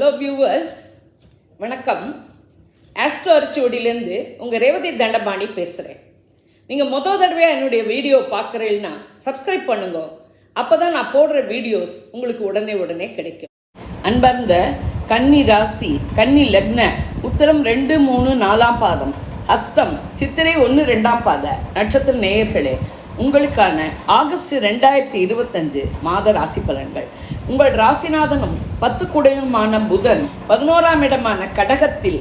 Hello viewers, வணக்கம். Astro அரிச்சுவடியிலேருந்து உங்கள் ரேவதி தண்டபாணி பேசுகிறேன். நீங்கள் தடவையாக என்னுடைய வீடியோ பார்க்குறீங்கன்னா சப்ஸ்கிரைப் பண்ணுங்க. அப்போ தான் நான் போடுற வீடியோஸ் உங்களுக்கு உடனே கிடைக்கும். அன்பார்ந்த கன்னி ராசி, கன்னி லக்ன, உத்திரம் 2, 3, 4ஆம் பாதம், ஹஸ்தம், சித்திரை 1, 2ஆம் பாத நட்சத்திர நேயர்களே, உங்களுக்கான ஆகஸ்ட் 2025 மாத ராசி பலன்கள். உங்கள் ராசிநாதனும் 10 குடையுமான புதன் 11ஆம் இடமான கடகத்தில்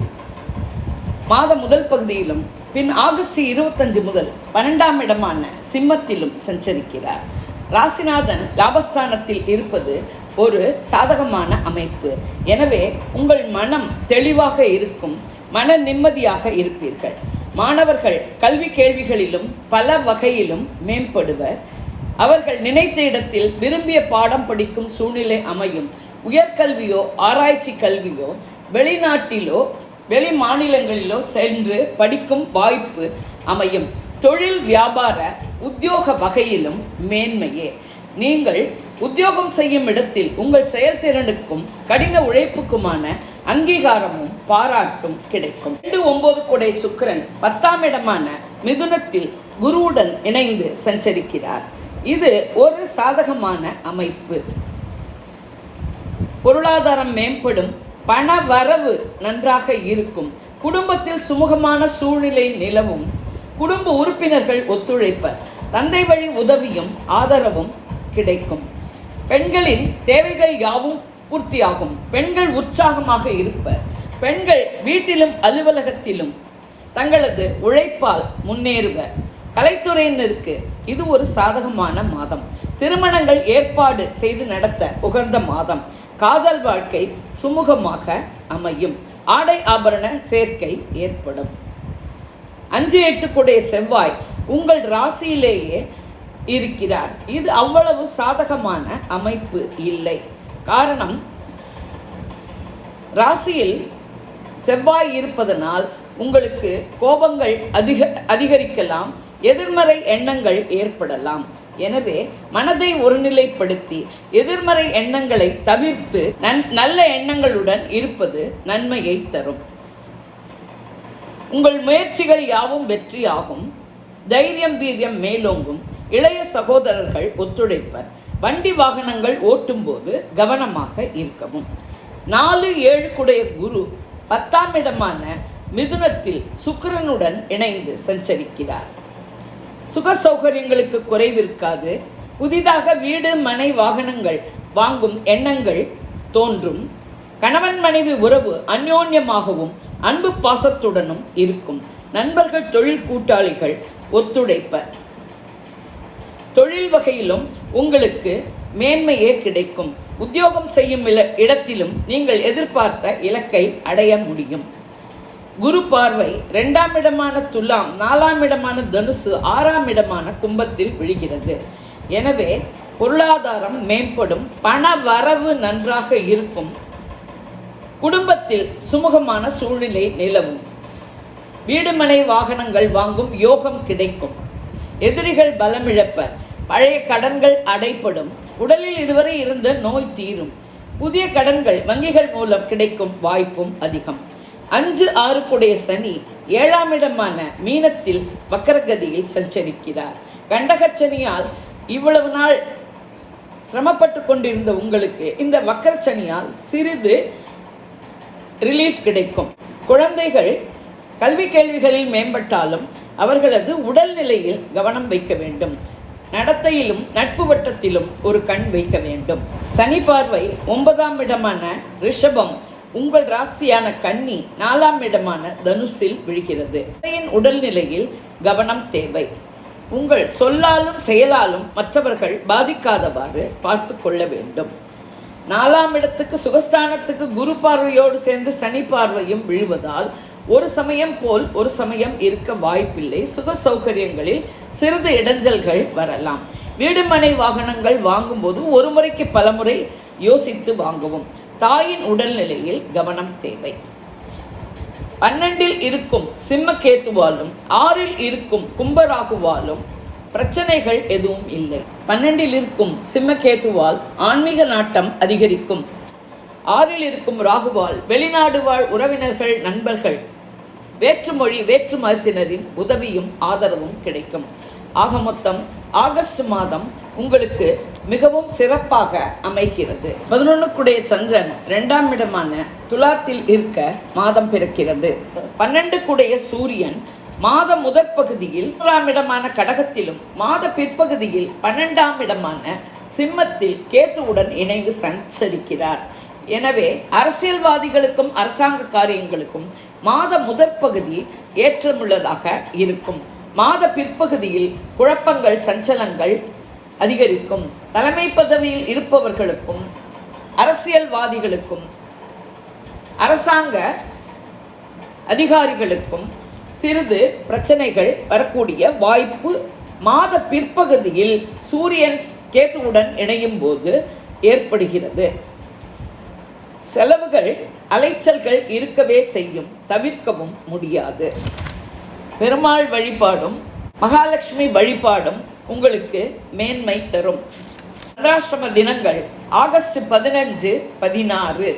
மாத முதல் பகுதியிலும், பின் ஆகஸ்ட் 25 முதல் 12ஆம் இடமான சிம்மத்திலும் சஞ்சரிக்கிறார். ராசிநாதன் லாபஸ்தானத்தில் இருப்பது ஒரு சாதகமான அமைப்பு. எனவே உங்கள் மனம் தெளிவாக இருக்கும், மன நிம்மதியாக இருப்பீர்கள். மாணவர்கள் கல்வி கேள்விகளிலும் பல வகையிலும் மேம்படுவர். அவர்கள் நினைத்த இடத்தில் விரும்பிய பாடம் படிக்கும் சூழ்நிலை அமையும். உயர்கல்வியோ ஆராய்ச்சி கல்வியோ வெளிநாட்டிலோ வெளி மாநிலங்களிலோ சென்று படிக்கும் வாய்ப்பு அமையும். தொழில் வியாபார உத்தியோக வகையிலும் மேன்மையே. நீங்கள் உத்தியோகம் செய்யும் இடத்தில் உங்கள் செயல்திறனுக்கும் கடின உழைப்புக்குமான அங்கீகாரமும் பாராட்டும் கிடைக்கும். 2-9 குடை சுக்கிரன் 10ஆம் இடமான மிதுனத்தில் குருவுடன் இணைந்து சஞ்சரிக்கிறார். இது ஒரு சாதகமான அமைப்பு. பொருளாதாரம் மேம்படும், பண வரவு நன்றாக இருக்கும், குடும்பத்தில் சுமூகமான சூழ்நிலை நிலவும், குடும்ப உறுப்பினர்கள் ஒத்துழைப்பர், தந்தை வழி உதவியும் ஆதரவும் கிடைக்கும். பெண்களின் தேவைகள் யாவும் பூர்த்தியாகும். பெண்கள் உற்சாகமாக இருப்பர். பெண்கள் வீட்டிலும் அலுவலகத்திலும் தங்களது உழைப்பால் முன்னேறுவர். கலைத்துறையினருக்கு இது ஒரு சாதகமான மாதம். திருமணங்கள் ஏற்பாடு செய்து நடத்த உகந்த மாதம். காதல் வாழ்க்கை சுமூகமாக அமையும். ஆடை ஆபரண சேர்க்கை ஏற்படும். 5-8 குடை செவ்வாய் உங்கள் ராசியிலேயே இருக்கிறார். இது அவ்வளவு சாதகமான அமைப்பு இல்லை. காரணம், ராசியில் செவ்வாய் இருப்பதனால் உங்களுக்கு கோபங்கள் அதிகரிக்கலாம், எதிர்மறை எண்ணங்கள் ஏற்படலாம். எனவே மனதை ஒருநிலைப்படுத்தி எதிர்மறை எண்ணங்களை தவிர்த்து நல்ல எண்ணங்களுடன் இருப்பது நன்மையை தரும். உங்கள் முயற்சிகள் யாவும் வெற்றியாகும். தைரியம் வீரியம் மேலோங்கும். இளைய சகோதரர்கள் ஒத்துழைப்பர். வண்டி வாகனங்கள் ஓட்டும் போது கவனமாக இருக்கவும். 4-7 குடைய குரு 10ஆம் இடமான மிதுனத்தில் சுக்கிரனுடன் இணைந்து சஞ்சரிக்கிறார். சுக சௌகரியங்களுக்கு குறைவிருக்காது. புதிதாக வீடு மனை வாகனங்கள் வாங்கும் எண்ணங்கள் தோன்றும். கணவன் மனைவி உறவு அந்யோன்யமாகவும் அன்பு பாசத்துடனும் இருக்கும். நண்பர்கள் தொழில் கூட்டாளிகள் ஒத்துழைப்பர். தொழில் வகையிலும் உங்களுக்கு மேன்மையே கிடைக்கும். உத்தியோகம் செய்யும் இடத்திலும் நீங்கள் எதிர்பார்த்த இலக்கை அடைய முடியும். குரு பார்வை 2ஆம் இடமான துலாம், 4ஆம் இடமான தனுசு, 6ஆம் இடமான கும்பத்தில் விழுகிறது. எனவே பொருளாதாரம் மேம்படும், பண வரவு நன்றாக இருக்கும், குடும்பத்தில் சுமூகமான சூழ்நிலை நிலவும், வீடுமனை வாகனங்கள் வாங்கும் யோகம் கிடைக்கும். எதிரிகள் பலமிழப்பர். பழைய கடன்கள் அடைப்படும். உடலில் இதுவரை இருந்த நோய் தீரும். புதிய கடன்கள் வங்கிகள் மூலம் கிடைக்கும் வாய்ப்பும் அதிகம். 5-6 குடைய சனி 7ஆம் இடமான மீனத்தில் வக்கரகதியில் சஞ்சரிக்கிறார். கண்டகச்சனியால் இவ்வளவு நாள் சிரமப்பட்டு கொண்டிருந்த உங்களுக்கு இந்த வக்கரச்சனியால் சிறிது ரிலீஃப் கிடைக்கும். குழந்தைகள் கல்வி கேள்விகளில் மேம்பட்டாலும் அவர்களது உடல்நிலையில் கவனம் வைக்க வேண்டும். நடத்தையிலும் நட்பு வட்டத்திலும் ஒரு கண் வைக்க வேண்டும். சனி பார்வை 9ஆம் இடமான ரிஷபம் உங்கள் ராசியான கன்னி 4ஆம் இடமான தனுசில் விழுகிறது. உடல்நிலையில் கவனம் தேவை. உங்கள் சொல்லாலும் செயலாலும் மற்றவர்கள் பாதிக்காதவாறு பார்த்து கொள்ள வேண்டும். 4ஆம் இடத்துக்கு சுகஸ்தானத்துக்கு குரு பார்வையோடு சேர்ந்து சனி பார்வையும் விழுவதால் ஒரு சமயம் போல் ஒரு சமயம் இருக்க வாய்ப்பில்லை. சுக சௌகரியங்களில் சிறிது இடைஞ்சல்கள் வரலாம். வீடுமனை வாகனங்கள் வாங்கும்போது ஒரு முறைக்கு பலமுறை யோசித்து வாங்கவும். தாயின் உடல்நிலையில் கவனம் தேவை. 12இல் இருக்கும் சிம்மகேத்துவாலும் 6இல் இருக்கும் கும்பராகுவாலும் பிரச்சனைகள் எதுவும் இல்லை. 12இல் இருக்கும் சிம்மகேத்துவால் ஆன்மீக நாட்டம் அதிகரிக்கும். 6இல் இருக்கும் ராகுவால் வெளிநாடு வாழ் உறவினர்கள், நண்பர்கள், வேற்றுமொழி வேற்று மதத்தினரின் உதவியும் ஆதரவும் கிடைக்கும். ஆக மொத்தம் ஆகஸ்ட் மாதம் உங்களுக்கு மிகவும் சிறப்பாக அமைகிறது. 11க்குடைய சந்திரன் 2ஆம் இடமான துலாத்தில் இருக்க மாதம் பிறக்கிறது. 12க்குடைய சூரியன் மாத முதற் பகுதியில் 1ஆம் இடமான கடகத்திலும், மாத பிற்பகுதியில் 12ஆம் இடமான சிம்மத்தில் கேத்துவுடன் இணைந்து சஞ்சரிக்கிறார். எனவே அரசியல்வாதிகளுக்கும் அரசாங்க காரியங்களுக்கும் மாத முதற் பகுதி ஏற்றமுள்ளதாக இருக்கும். மாத பிற்பகுதியில் குழப்பங்கள், சஞ்சலங்கள் அதிகரிக்கும். தலைமை பதவியில் இருப்பவர்களுக்கும் அரசியல்வாதிகளுக்கும் அரசாங்க அதிகாரிகளுக்கும் சிறிது பிரச்சனைகள் வரக்கூடிய வாய்ப்பு மாத பிற்பகுதியில் சூரியன் கேத்துவுடன் இணையும் போது ஏற்படுகிறது. செலவுகள், அலைச்சல்கள் இருக்கவே செய்யும், தவிர்க்கவும் முடியாது. பெருமாள் வழிபாடும் மகாலட்சுமி வழிபாடும் உங்களுக்கு மேன்மை தரும். சந்திராஷ்டம தினங்கள் ஆகஸ்ட் 15, 16.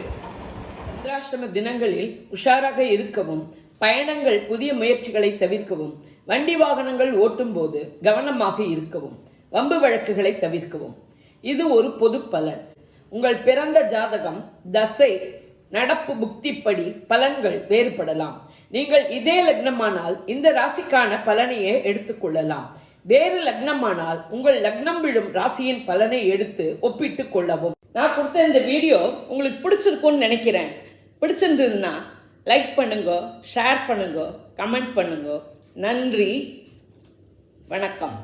சந்திராஷ்டம தினங்களில் உஷாராக இருக்கவும், பயணங்கள், புதிய முயற்சிகளை தவிர்க்கவும், வண்டி வாகனங்கள் ஓட்டும் போது கவனமாக இருக்கவும், வம்பு வழக்குகளை தவிர்க்கவும். இது ஒரு பொது பலன். உங்கள் பிறந்த ஜாதகம், தசை, நடப்பு, புக்திப்படி பலன்கள் வேறுபடலாம். நீங்கள் இதே லக்னமானால் இந்த ராசிக்கான பலனையே எடுத்துக்கொள்ளலாம். வேறு லக்னமானால் உங்கள் லக்னம் விழும் ராசியின் பலனை எடுத்து ஒப்பிட்டு கொள்ளவும். நான் கொடுத்த இந்த வீடியோ உங்களுக்கு பிடிச்சிருக்கும்னு நினைக்கிறேன். பிடிச்சிருந்ததுன்னா லைக் பண்ணுங்க, ஷேர் பண்ணுங்க, கமெண்ட் பண்ணுங்க. நன்றி, வணக்கம்.